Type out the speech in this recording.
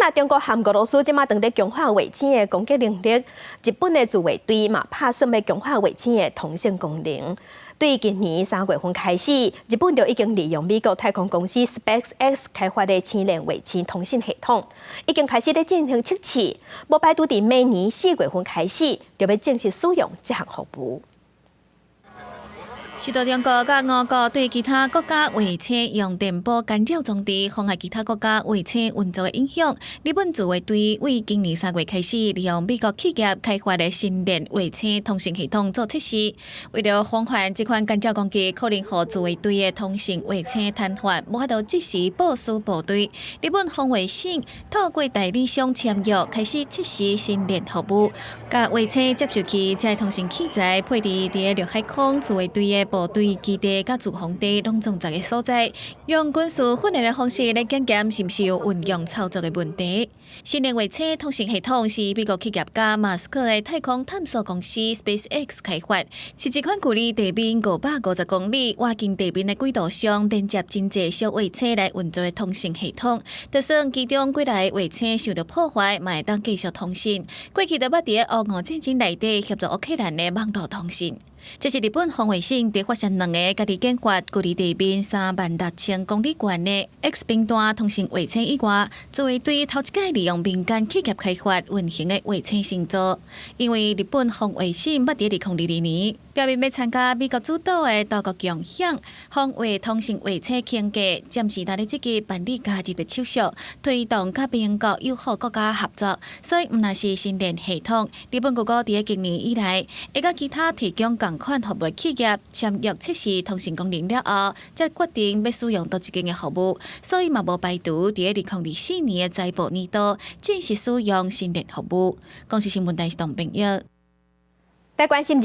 那中国和俄罗斯即马正在强化卫星的攻击能力，日本的自卫队嘛拍算要强化卫星的通信功能。对今年3月份开始，日本就已经利用美国太空公司 SpaceX 开发的千链卫星通信系统，已经开始在进行测试，无排除伫明年4月份开始就要正式使用这项服务。 许多中国甲俄国对其他国家卫星用电波干扰装置，妨碍其他国家卫星运作的影响。日本自卫队为今年3月开始，利用美国企业开发的新链卫星通信系统做测试。为了防范这款干扰攻击，可能让自卫队的通信卫星瘫痪，无法度及时部署部队。日本防卫省透过代理商签约，开始测试新链服务，甲卫星接收器、这通信器材配置伫陆海空自卫队的 部队基地甲驻防地拢总在个所在，用军事训练的方式来检验是毋是有运用操作的问题。新链卫星通信系统是美国企业家马斯克的太空探索公司 SpaceX 开发，是一款距离地面550公里、挖进地面的轨道上连接真济小卫星来运作的通信系统。就算其中几台卫星受到破坏，嘛会当继续通信。过去就捌伫俄乌战争内底协助乌克兰的网络通信。 这是日本防卫省伫发现2个家己研发、距离地面36000公里远的 X 频段通信卫星以外，自卫队头一届利用民间企业开发运行的卫星星座。因为日本防卫省捌伫2022年表明要参加美国主导的多国共享防卫通信卫星竞价，暂时在积极办理加入的手续，推动甲边国友好国家合作。所以，毋但是新链系统，日本各国伫今年以来，会甲其他提供同款服务企业签约测试通信功能了后，才决定要使用多一间的服务，所以嘛无排除伫2024年的财报年度正式使用新链服务。公司新闻台是董炳耀，在关心日